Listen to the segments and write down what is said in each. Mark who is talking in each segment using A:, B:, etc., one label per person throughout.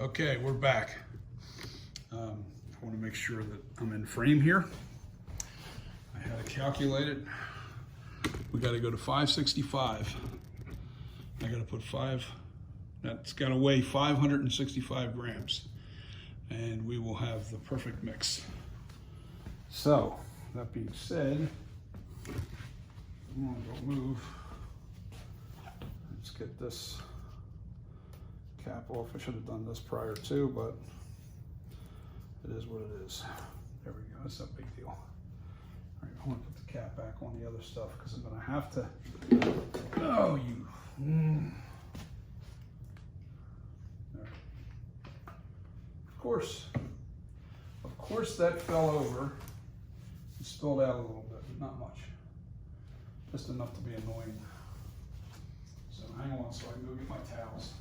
A: Okay, we're back. I want to make sure that I'm in frame here. I had to calculate it. We got to go to 565. I got to put that's got to weigh 565 grams. And we will have the perfect mix. So, that being said, I'm going to go move. Let's get this cap off. I should have done this prior to, but it is what it is. There we go, that's no big deal. All right, I want to put the cap back on the other stuff because I'm going to have to, oh, you. There. Of course that fell over and spilled out a little bit, but not much. Just enough to be annoying. So hang on so I can go get my towels.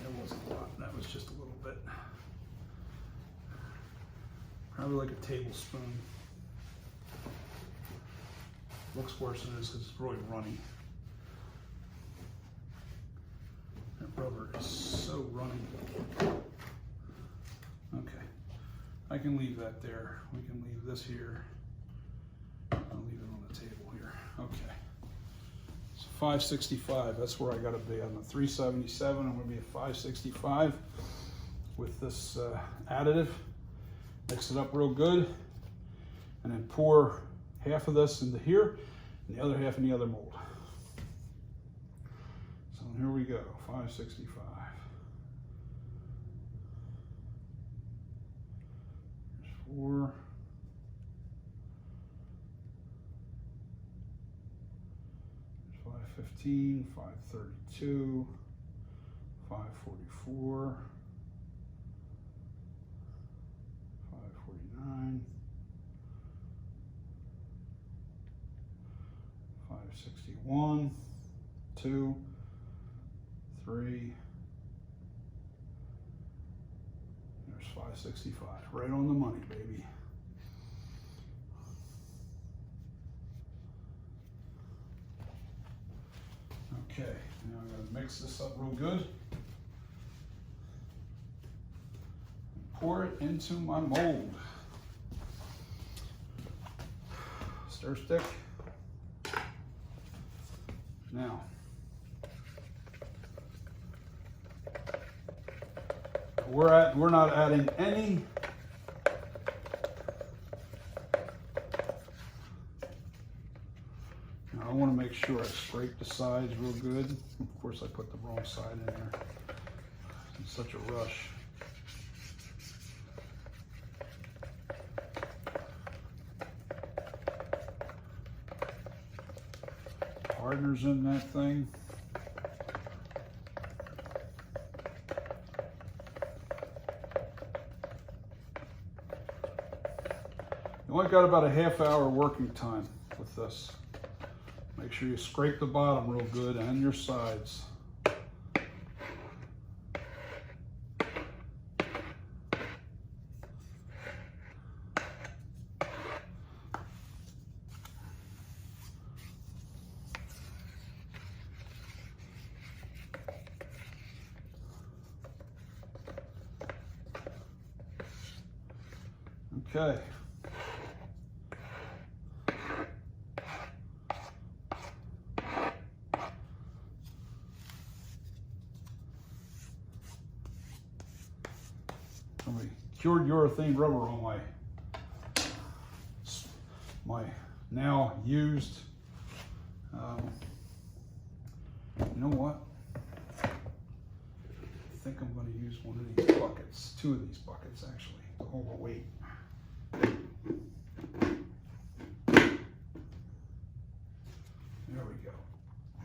A: That wasn't a lot, that was just a little bit. Probably like a tablespoon. Looks worse than it is because it's really runny. That rubber is so runny. Okay, I can leave that there. We can leave this here. I'll leave it on the table here. Okay. 565, that's where I gotta be. I'm at 377, I'm gonna be at 565 with this additive. Mix it up real good, and then pour half of this into here, and the other half in the other mold. So here we go, 565. There's 4. 515, 532, 544, 549, 561, 2, 3, there's 565, right on the money, baby. Okay, now I'm going to mix this up real good. And pour it into my mold. Stir stick. Now, we're not adding any I want to make sure I scrape the sides real good. Of course, I put the wrong side in there. I'm in such a rush. Hardeners in that thing. You only got about a half-hour working time with this. Make sure you scrape the bottom real good and your sides. Okay. Cured urethane rubber on my now used. You know what? I think I'm going to use one of these buckets, 2 of these buckets actually, to hold the weight. There we go.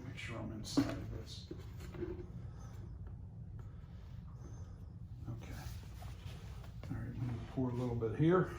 A: Make sure I'm inside of this. Okay. All right, I'm going to pour a little bit here.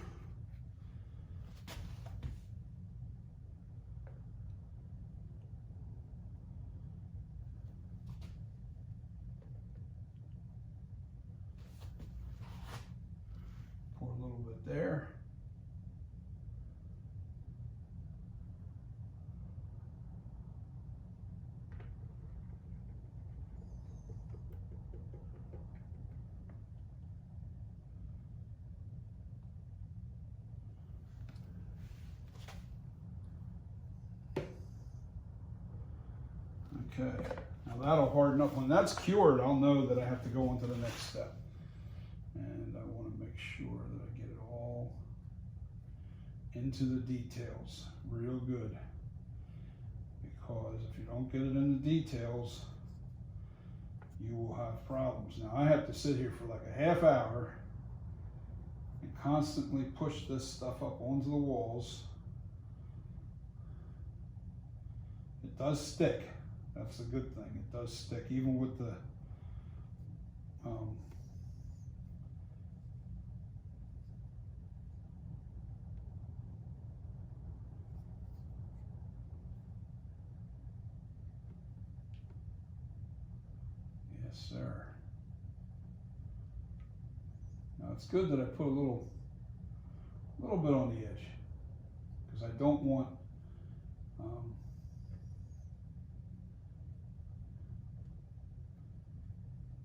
A: Okay, now that'll harden up. When that's cured, I'll know that I have to go on to the next step. And I want to make sure that I get it all into the details real good. Because if you don't get it in the details, you will have problems. Now I have to sit here for like a half hour and constantly push this stuff up onto the walls. It does stick. That's a good thing. It does stick even with the yes, sir. Now it's good that I put a little bit on the edge because I don't want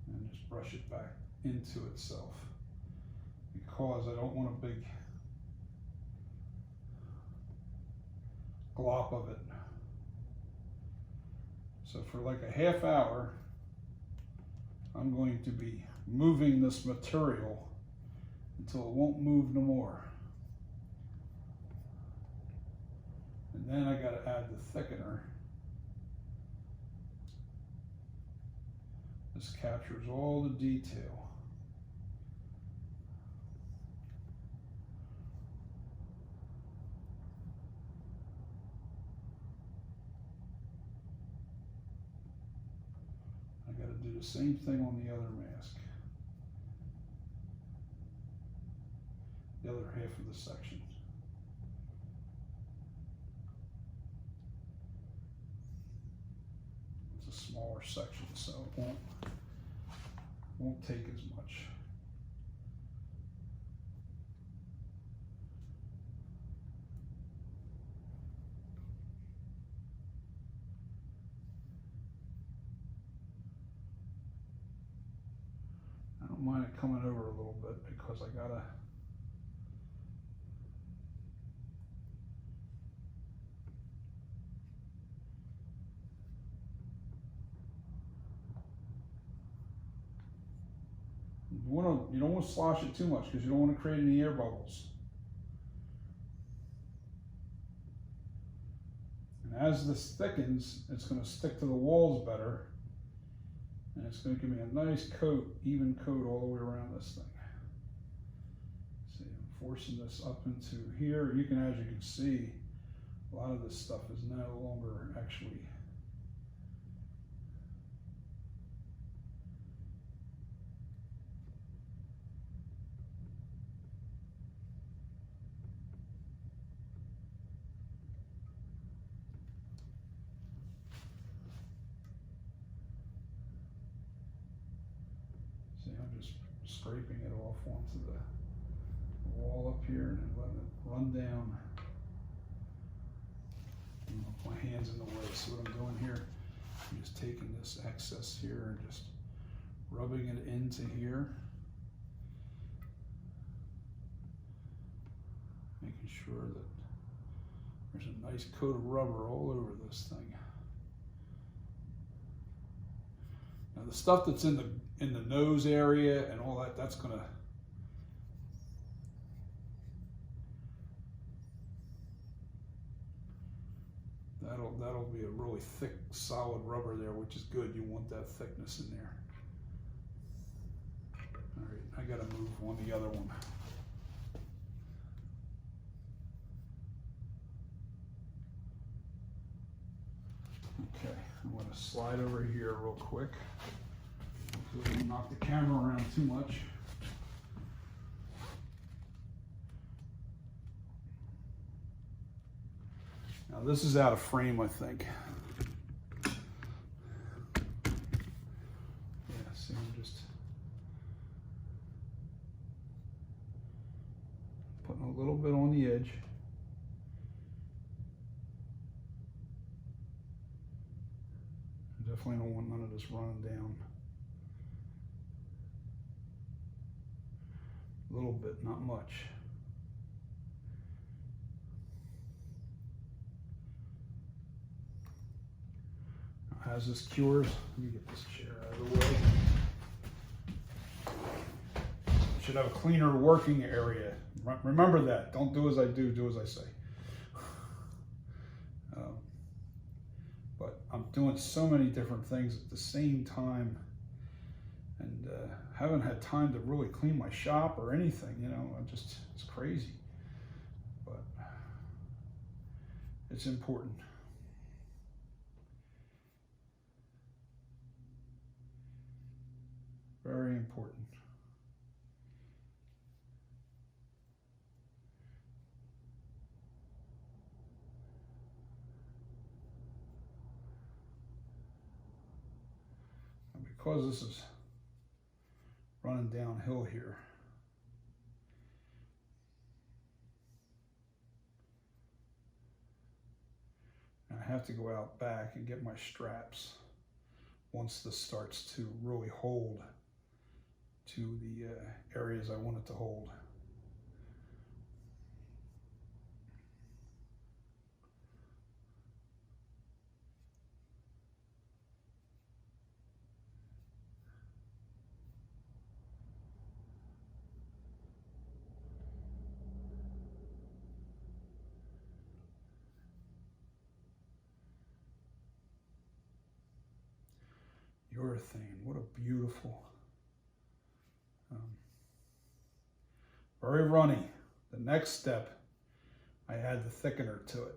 A: and just brush it back into itself because I don't want a big glop of it. So for like a half hour, I'm going to be moving this material until it won't move no more. And then I got to add the thickener. This captures all the detail. I got to do the same thing on the other mask. The other half of the section. It's a smaller section, so it won't take as much. I don't mind it coming over a little bit because I gotta you don't want to slosh it too much because you don't want to create any air bubbles. And as this thickens, it's going to stick to the walls better, and it's going to give me a nice coat, even coat all the way around this thing. See, I'm forcing this up into here. You can, as you can see, a lot of this stuff is no longer actually scraping it off onto the wall up here and then letting it run down. My hand's in the way, so what I'm doing here, I'm just taking this excess here and just rubbing it into here. Making sure that there's a nice coat of rubber all over this thing. Now the stuff that's in the nose area and all that, that's gonna that'll be a really thick, solid rubber there, which is good. You want that thickness in there. All right, I gotta move on the other one. Okay, I'm gonna slide over here real quick. So we don't knock the camera around too much. Now this is out of frame, I think. Yeah, see, I'm just putting a little bit on the edge. I definitely don't want none of this running down. A little bit, not much. as this cures, let me get this chair out of the way. Should have a cleaner working area. Remember that. Don't do as I do, do as I say. But I'm doing so many different things at the same time, and haven't had time to really clean my shop or anything, you know. It's crazy. But it's important. Very important. And because this is running downhill here, I have to go out back and get my straps once this starts to really hold to the areas I want it to hold. Urethane, what a beautiful, very runny. The next step, I add the thickener to it.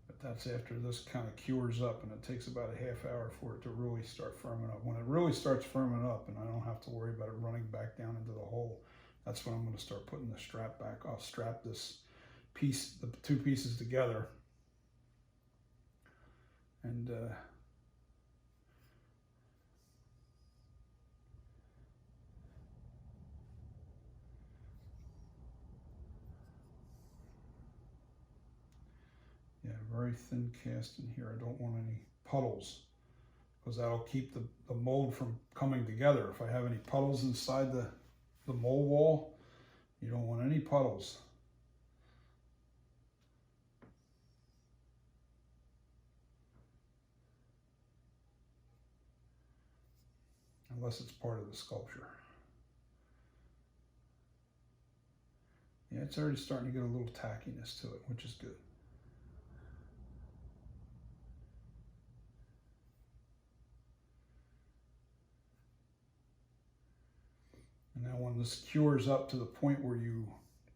A: But that's after this kind of cures up, and it takes about a half hour for it to really start firming up. When it really starts firming up and I don't have to worry about it running back down into the hole, that's when I'm going to start putting the strap back. I'll strap this piece, the two pieces together, and yeah, very thin cast in here. I don't want any puddles, because that'll keep the mold from coming together. If I have any puddles inside the mold wall, you don't want any puddles. Unless it's part of the sculpture. Yeah, it's already starting to get a little tackiness to it, which is good. And now when this cures up to the point where you,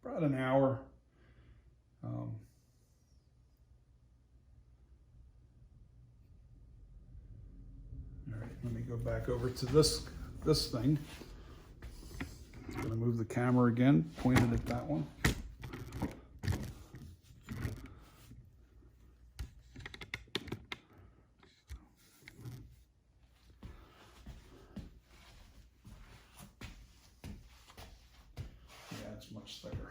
A: about an hour, all right, let me go back over to this thing. I'm going to move the camera again, pointed at that one. Yeah, it's much thicker.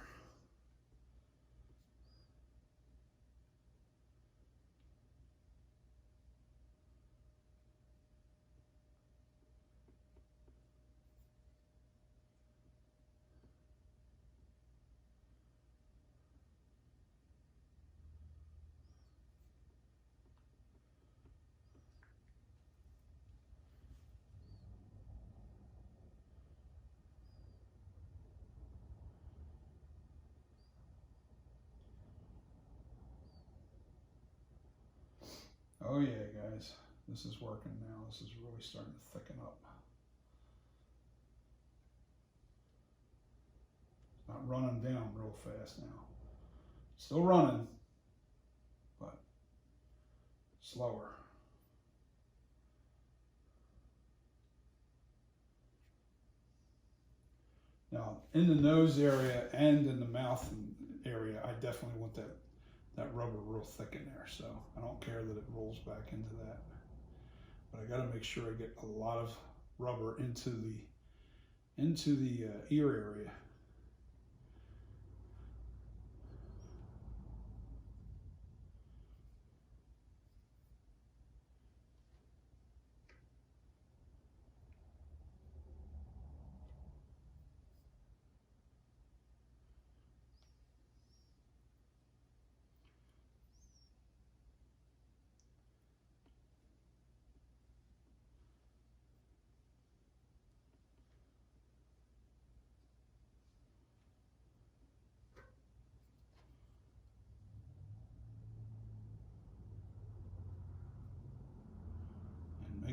A: Oh yeah, guys, this is working now. This is really starting to thicken up. It's not running down real fast now. Still running, but slower. Now, in the nose area and in the mouth area, I definitely want that rubber real thick in there, so I don't care that it rolls back into that. But I got to make sure I get a lot of rubber into the ear area.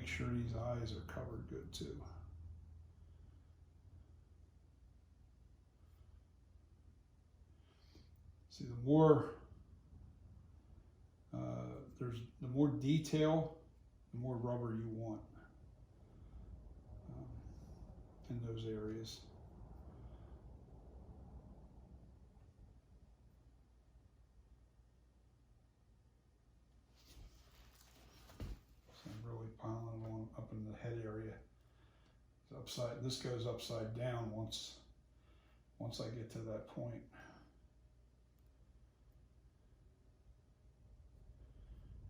A: sure these eyes are covered good too. See, the more the more detail, the more rubber you want in those areas. So I'm really piling it on up in the head area. This goes upside down once I get to that point.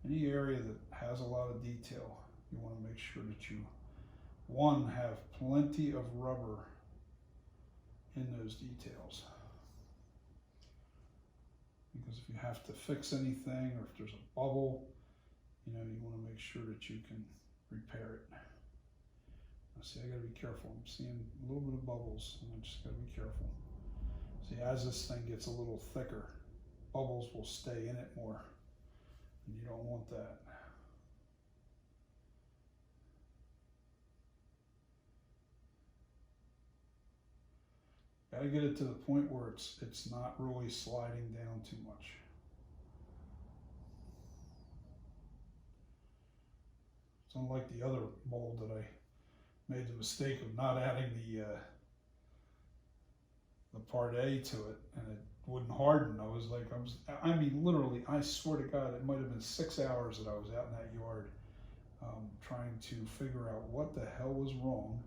A: Any area that has a lot of detail, you want to make sure that you, one, have plenty of rubber in those details. Because if you have to fix anything, or if there's a bubble, you want to make sure that you can repair it. Now see, I got to be careful. I'm seeing a little bit of bubbles, and I just got to be careful. See, as this thing gets a little thicker, bubbles will stay in it more. You don't want that. Got to get it to the point where it's not really sliding down too much. It's unlike the other mold that I made the mistake of not adding the part A to it, and it wouldn't harden. I mean, literally, I swear to God, it might have been 6 hours that I was out in that yard trying to figure out what the hell was wrong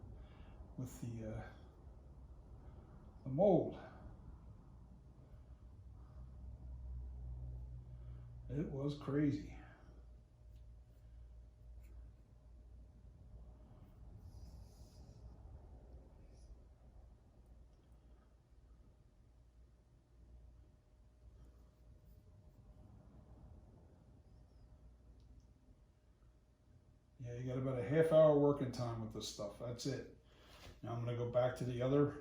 A: with the mold. It was crazy. Yeah, you got about a half-hour working time with this stuff. That's it. Now I'm going to go back to the other.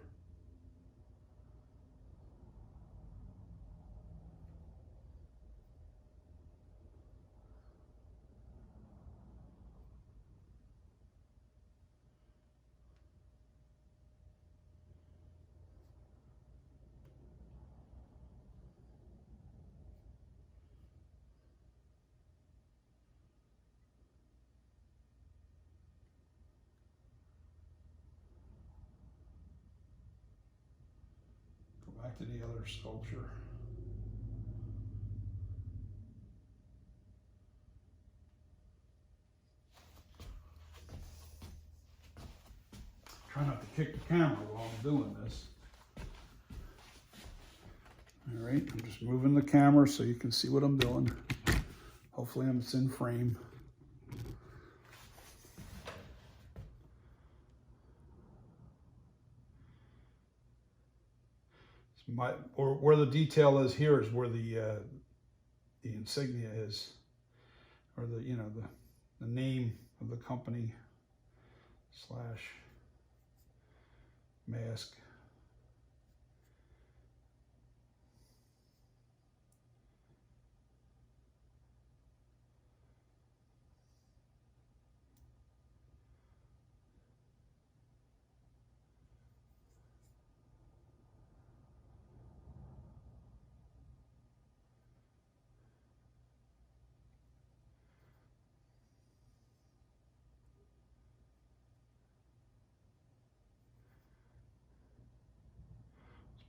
A: Back to the other sculpture. Try not to kick the camera while I'm doing this. All right, I'm just moving the camera so you can see what I'm doing. Hopefully it's in frame. Or where the detail is here is where the insignia is, or the name of the company / mask.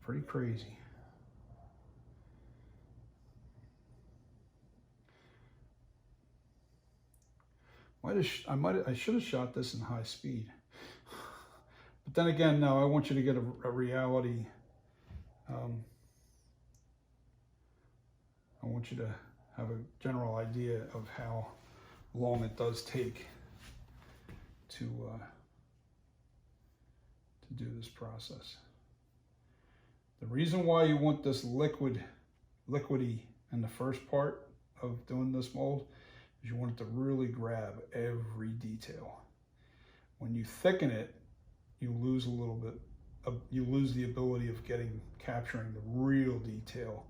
A: Pretty crazy. I should have shot this in high speed. But then again, no, I want you to get a reality. I want you to have a general idea of how long it does take to do this process. The reason why you want this liquidy in the first part of doing this mold is you want it to really grab every detail. When you thicken it, you lose a little bit you lose the ability of capturing the real detail,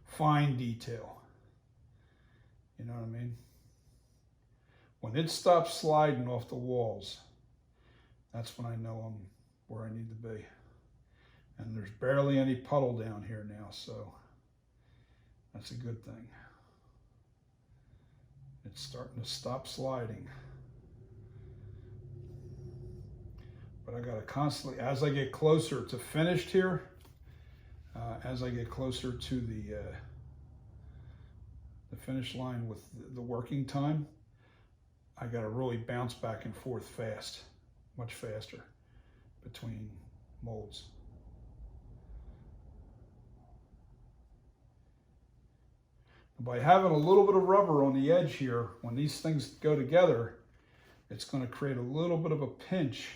A: fine detail. You know what I mean? When it stops sliding off the walls, that's when I know I'm where I need to be. And there's barely any puddle down here now, so that's a good thing. It's starting to stop sliding. But I gotta constantly, as I get closer to finished here, as I get closer to the finish line with the working time, I gotta really bounce back and forth fast, much faster between molds. By having a little bit of rubber on the edge here, when these things go together, it's going to create a little bit of a pinch.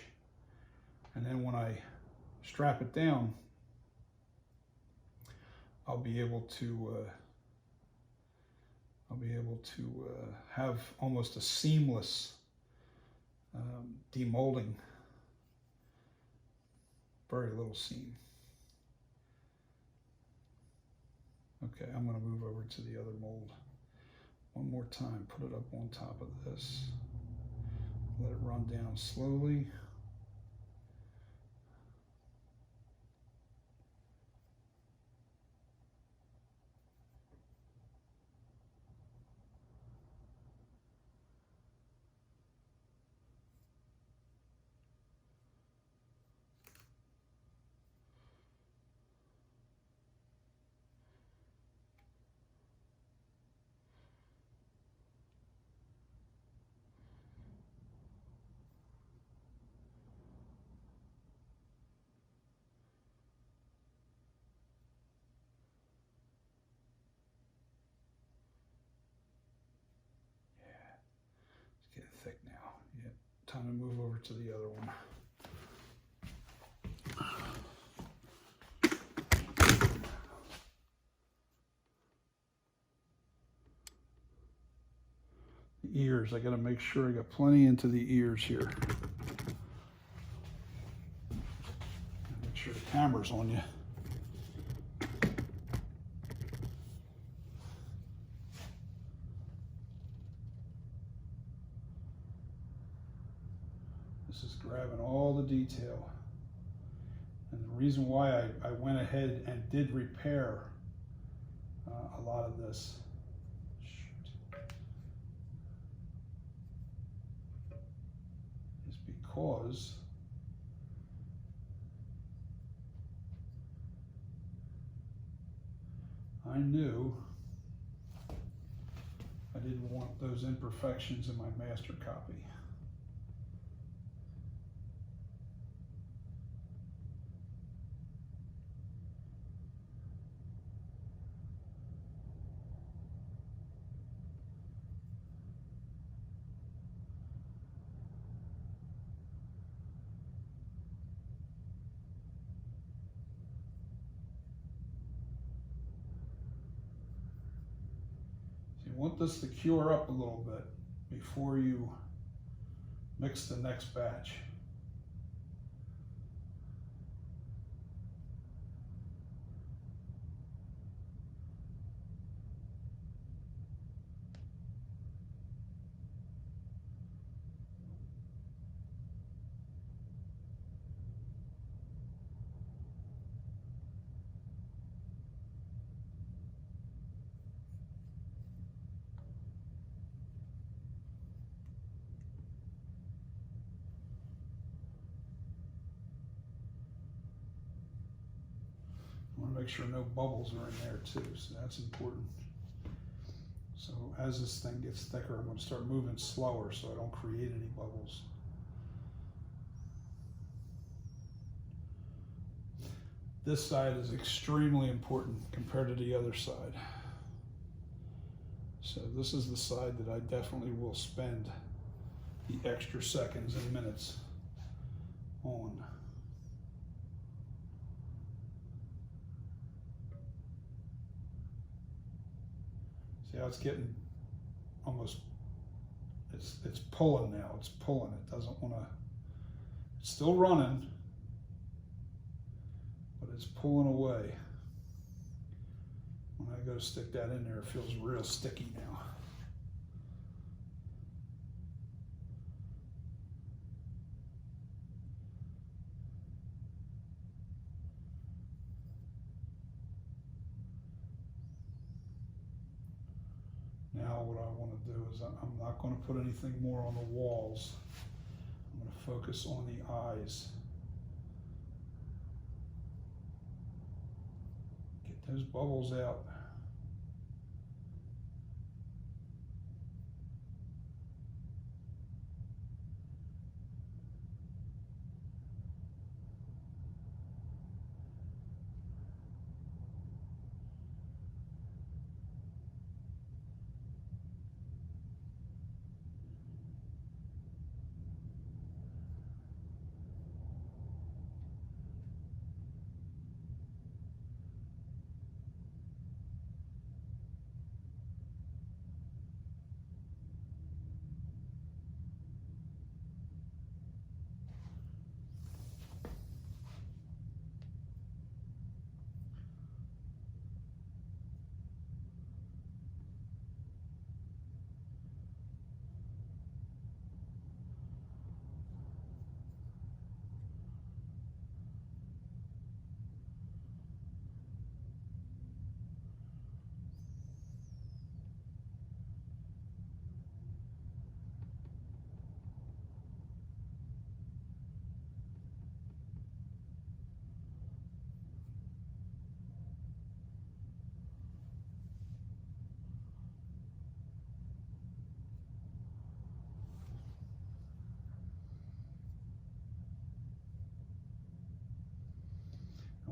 A: And then when I strap it down, I'll be able to have almost a seamless demolding. Very little seam. Okay, I'm going to move over to the other mold. One more time, put it up on top of this. Let it run down slowly. Thick now. Yeah, time to move over to the other one. The ears, I got to make sure I got plenty into the ears here. Make sure the camera's on you. This is grabbing all the detail. And the reason why I went ahead and did repair a lot of this is because I knew I didn't want those imperfections in my master copy. You want this to cure up a little bit before you mix the next batch. I want to make sure no bubbles are in there too, so that's important. So as this thing gets thicker, I'm going to start moving slower so I don't create any bubbles. This side is extremely important compared to the other side. So this is the side that I definitely will spend the extra seconds and minutes on. See how it's getting almost, it's pulling now, it's pulling, it doesn't want to, it's still running, but it's pulling away. When I go to stick that in there, it feels real sticky now. Now what I want to do is I'm not going to put anything more on the walls. I'm going to focus on the eyes. Get those bubbles out.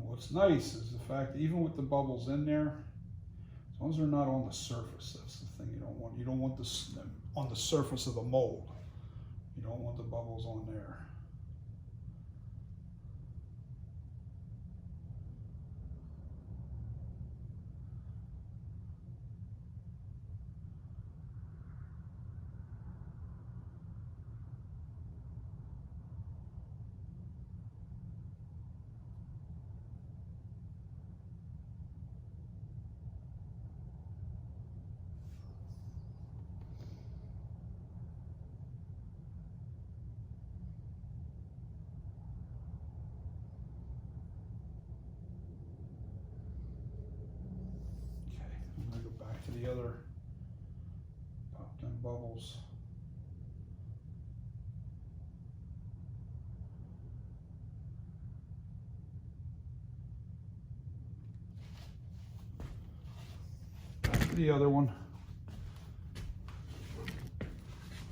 A: What's nice is the fact that even with the bubbles in there, as long as they're not on the surface, that's the thing you don't want. You don't want this on the surface of the mold. You don't want the bubbles on there. I'm going to go back to the other, pop them bubbles. Back to the other one.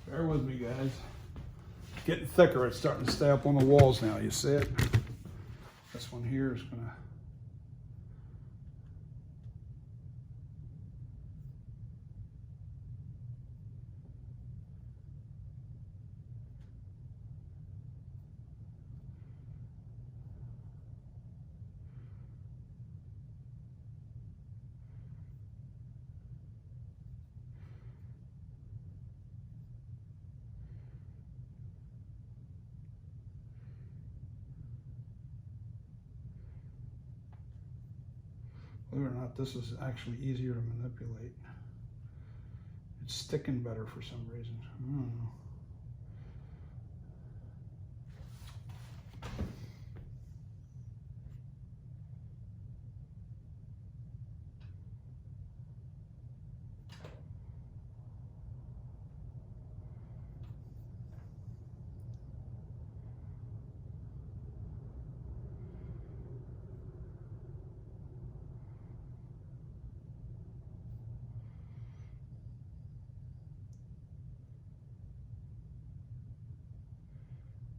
A: Bear with me, guys. It's getting thicker. It's starting to stay up on the walls now. You see it? This one here is going to believe it or not, this is actually easier to manipulate. It's sticking better for some reason. I don't know.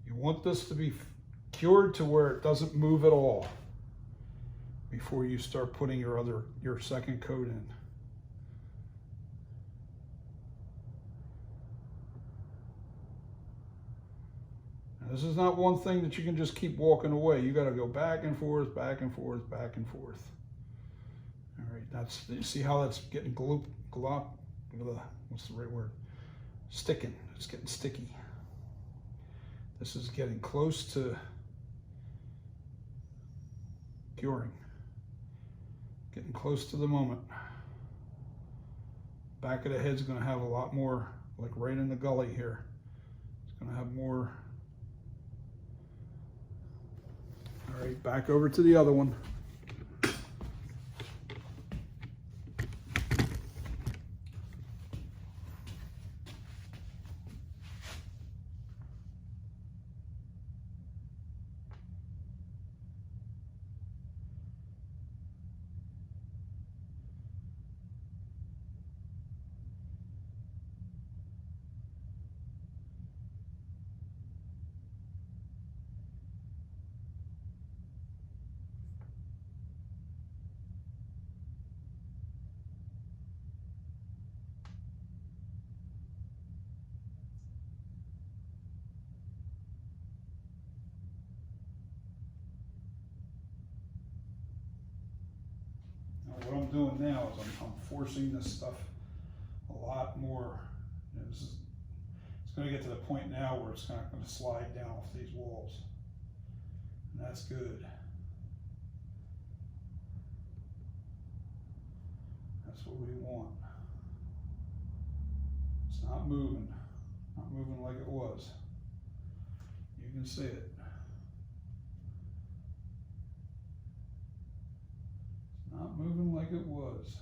A: You want this to be cured to where it doesn't move at all before you start putting your second coat in. Now, this is not one thing that you can just keep walking away. You got to go back and forth, back and forth, back and forth. All right, you see how that's getting what's the right word? Sticking. It's getting sticky. This is getting close to curing. Getting close to the moment. Back of the head's going to have a lot more, like right in the gully here. It's going to have more. All right, back over to the other one. doing now is I'm forcing this stuff a lot more. You know, it's going to get to the point now where it's not going to slide down off these walls. And that's good. That's what we want. It's not moving like it was. You can see it. It's not moving like it was.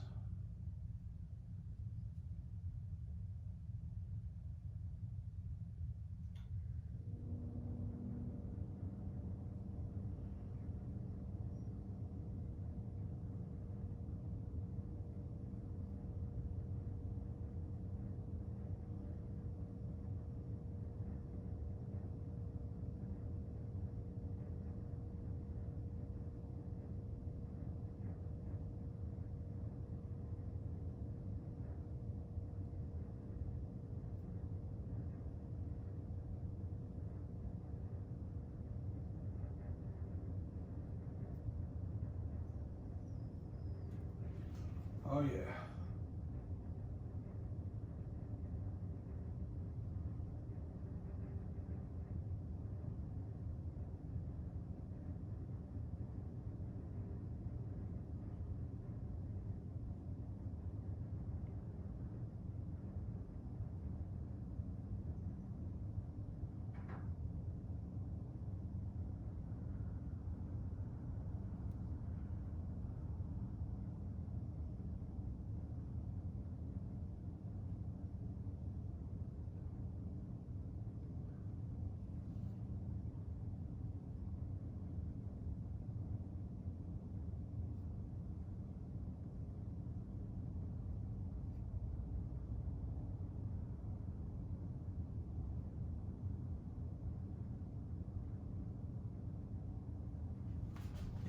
A: Oh yeah.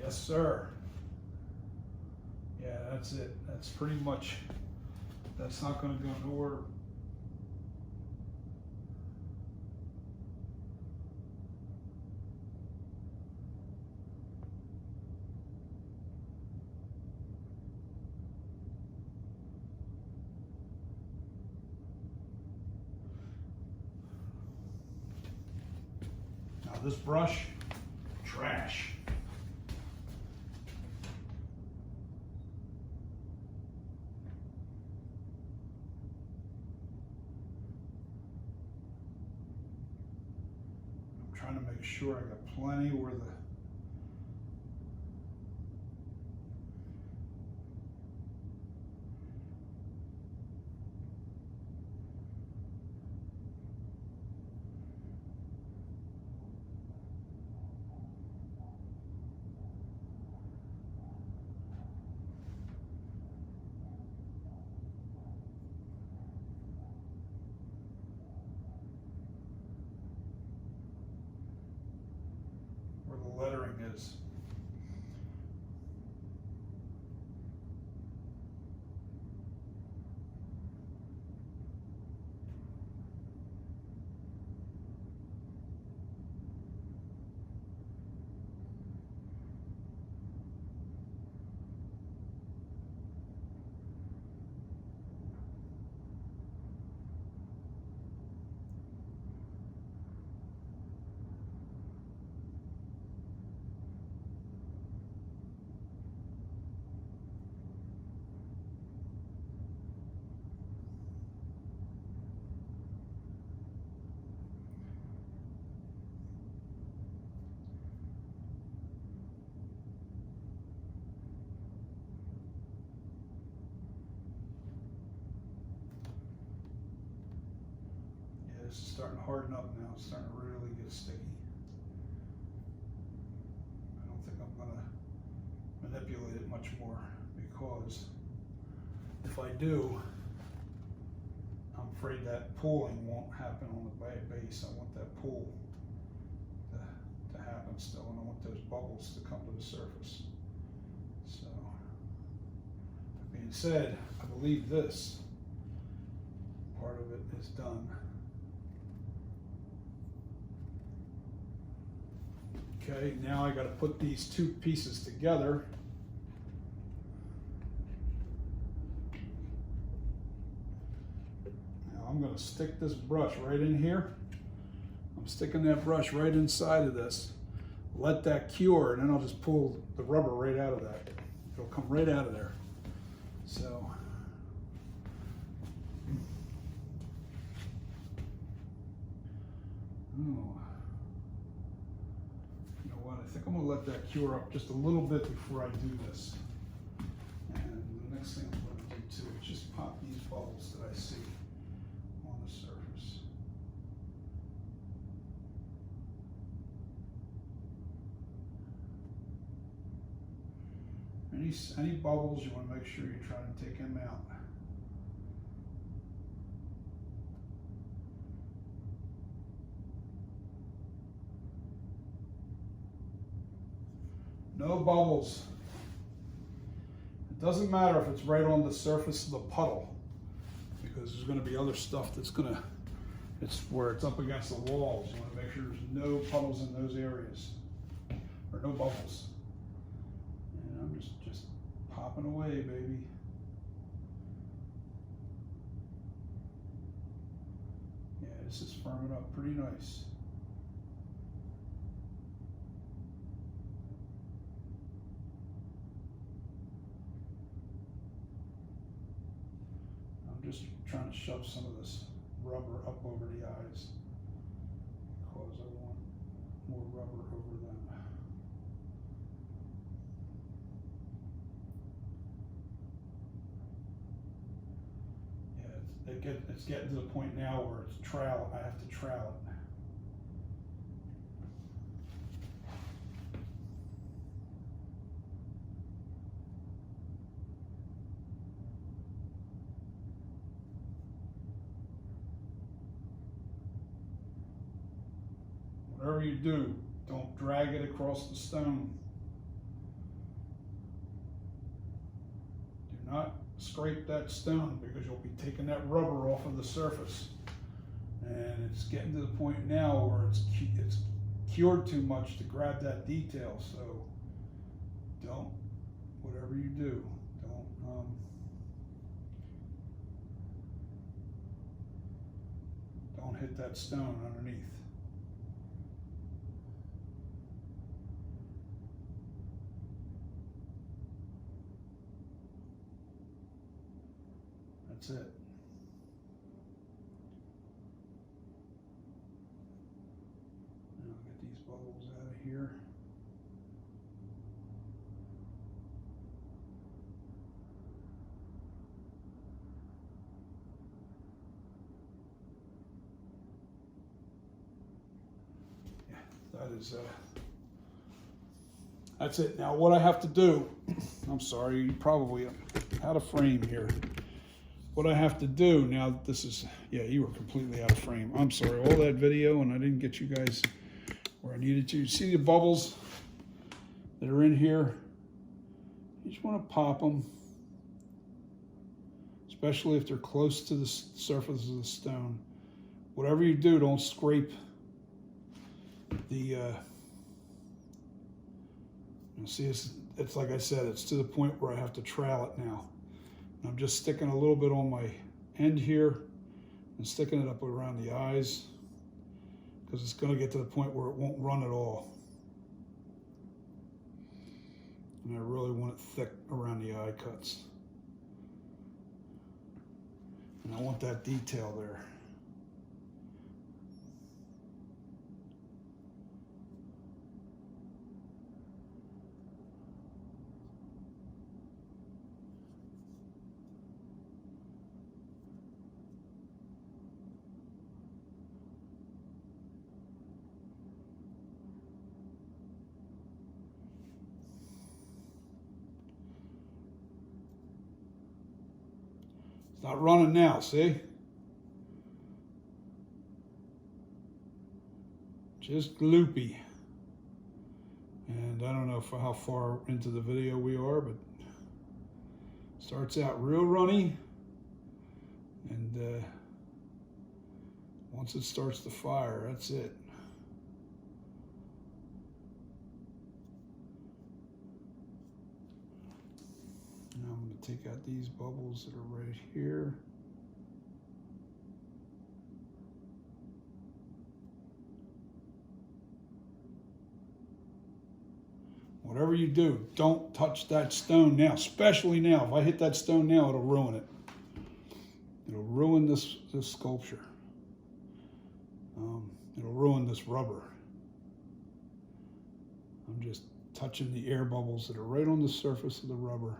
A: Yes, sir. Yeah, that's it. That's pretty much, that's not going to go nowhere. Now this brush, trash. Trying to make sure I got plenty where the lettering is. This is starting to harden up now. It's starting to really get sticky. I don't think I'm going to manipulate it much more, because if I do, I'm afraid that pooling won't happen on the base. I want that pool to happen still, and I want those bubbles to come to the surface. So, that being said, I believe this part of it is done. Okay, now I got to put these two pieces together. going to stick this brush right in here. I'm sticking that brush right inside of this. Let that cure, and then I'll just pull the rubber right out of that. It'll come right out of there. So, oh, you know what? I think I'm going to let that cure up just a little bit before I do this. And the next thing I'm going to do too is just pop these bubbles that I see on the surface. Any bubbles, you want to make sure you try to take them out. No bubbles. It doesn't matter if it's right on the surface of the puddle, because there's going to be other stuff that's going to, it's where it's up against the walls. You want to make sure there's no puddles in those areas, or no bubbles. And I'm just popping away, baby. Yeah, this is firming up pretty nice. I'm just trying to shove some of this rubber up over the eyes because I want more rubber over them. It's getting to the point now where it's trowel. I have to trowel it. Whatever you do, don't drag it across the stone. Do not scrape that stone, because you'll be taking that rubber off of the surface. And it's getting to the point now where it's cured too much to grab that detail. So don't, whatever you do, don't hit that stone underneath. That's it. Now I'll get these bubbles out of here. Yeah, that is that's it. Now what I have to do, I'm sorry, you probably out of frame here. What I have to do now, this is, yeah, you were completely out of frame. I'm sorry, all that video, and I didn't get you guys where I needed to. See the bubbles that are in here? You just want to pop them, especially if they're close to the surface of the stone. Whatever you do, don't scrape the, you see, it's like I said, it's to the point where I have to trowel it now. I'm just sticking a little bit on my end here and sticking it up around the eyes, because it's going to get to the point where it won't run at all. And I really want it thick around the eye cuts. And I want that detail there. Not running now, see? Just gloopy. And I don't know how far into the video we are, but starts out real runny. And once it starts to fire, that's it. Now I'm going to take out these bubbles that are right here. whatever you do, don't touch that stone now, especially now. If I hit that stone now, it'll ruin it. It'll ruin this sculpture. It'll ruin this rubber. I'm just touching the air bubbles that are right on the surface of the rubber.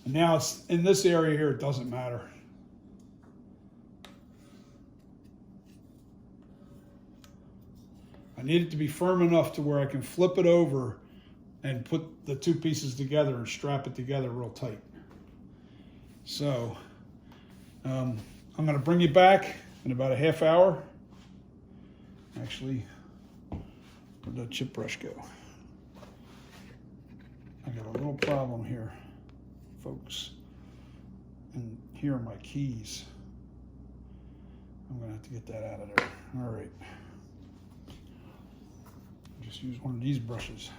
A: And now it's in this area here, it doesn't matter. I need it to be firm enough to where I can flip it over and put the two pieces together and strap it together real tight. So I'm going to bring you back in about a half hour. Actually, where'd that chip brush go? I got a little problem here, folks. And here are my keys. I'm going to have to get that out of there. All right. Just use one of these brushes.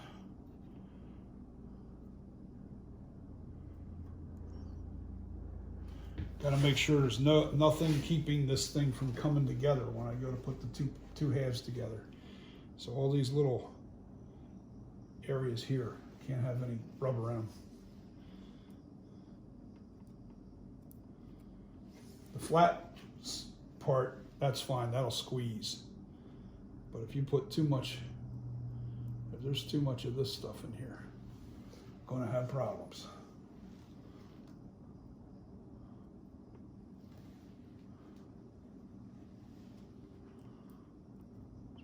A: Got to make sure there's nothing keeping this thing from coming together when I go to put the two halves together. So all these little areas here can't have any rubber in them. The flat part, that's fine, that'll squeeze. But if you put too much, if there's too much of this stuff in here, I'm going to have problems.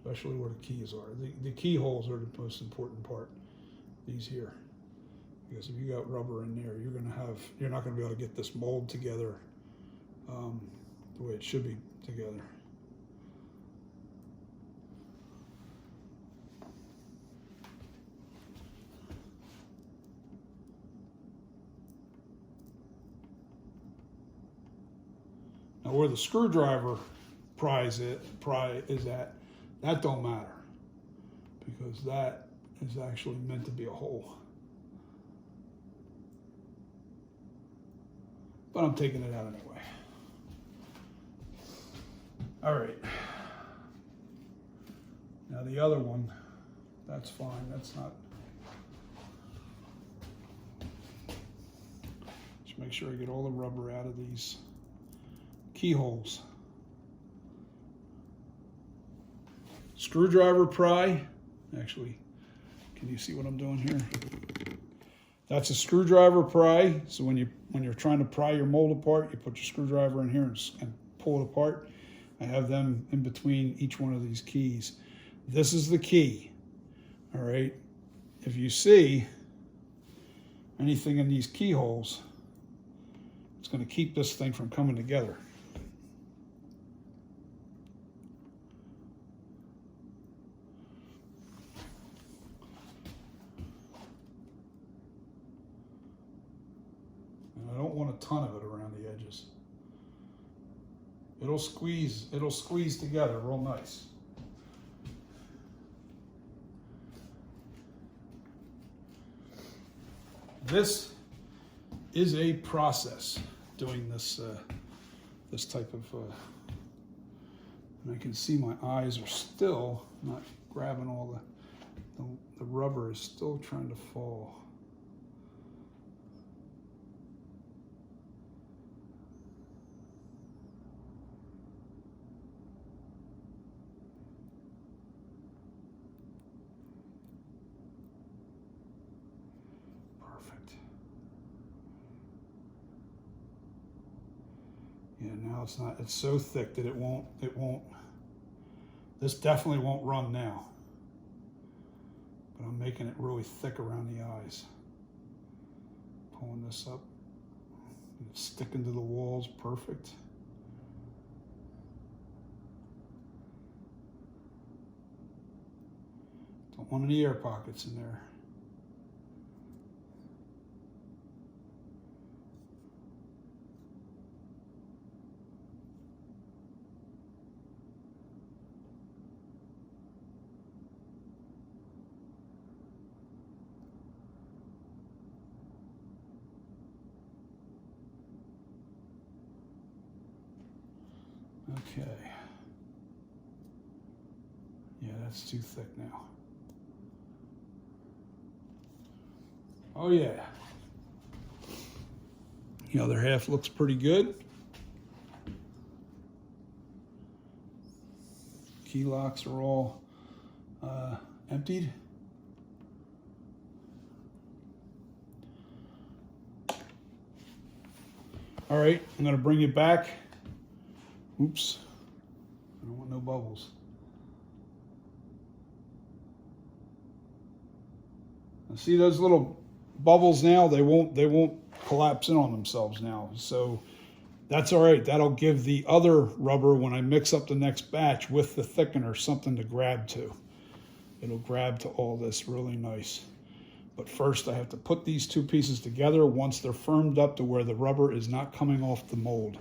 A: Especially where the keys are. The keyholes are the most important part, these here. Because if you got rubber in there, you're not going to be able to get this mold together the way it should be together. Now where the screwdriver pry is at, that don't matter, because that is actually meant to be a hole. But I'm taking it out anyway. All right. Now the other one, that's fine, that's not. Just make sure I get all the rubber out of these keyholes. Screwdriver pry, actually, can you see what I'm doing here? That's a screwdriver pry. So when you're trying to pry your mold apart, you put your screwdriver in here and pull it apart. I have them in between each one of these keys. This is the key, all right? If you see anything in these keyholes, it's going to keep this thing from coming together. I don't want a ton of it around the edges. It'll squeeze together real nice. This is a process doing this this type of and I can see my eyes are still not grabbing all the rubber is still trying to fall. Yeah, now it's so thick that it won't, this definitely won't run now. But I'm making it really thick around the eyes. Pulling this up, it's sticking to the walls, perfect. Don't want any air pockets in there. Okay. Yeah, That's too thick now. Oh yeah. The other half looks pretty good. Key locks are all emptied. All right, I'm gonna bring it back. Oops, I don't want no bubbles. Now see those little bubbles now? They won't collapse in on themselves now. So that's all right. That'll give the other rubber, when I mix up the next batch with the thickener, something to grab to. It'll grab to all this really nice. But first I have to put these two pieces together once they're firmed up to where the rubber is not coming off the mold.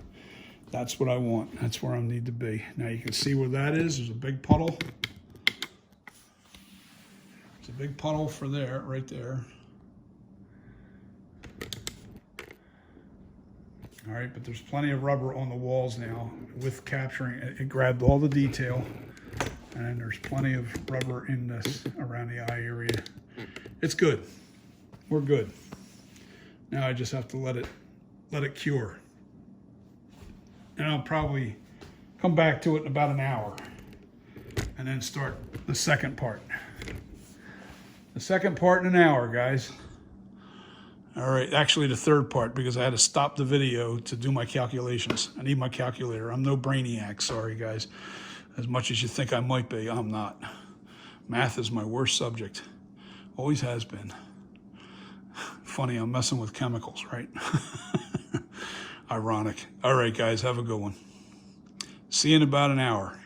A: That's what I want. That's where I need to be. Now you can see where that is. There's a big puddle. There's a big puddle for there, right there. All right, but there's plenty of rubber on the walls now with capturing. It grabbed all the detail, and there's plenty of rubber in this around the eye area. It's good. We're good. Now I just have to let it cure. And I'll probably come back to it in about an hour and then start the second part. The second part in an hour, guys. All right, actually the third part, because I had to stop the video to do my calculations. I need my calculator. I'm no brainiac, sorry guys. As much as you think I might be, I'm not. Math is my worst subject. Always has been. Funny, I'm messing with chemicals, right? Ironic. All right, guys, have a good one. See you in about an hour.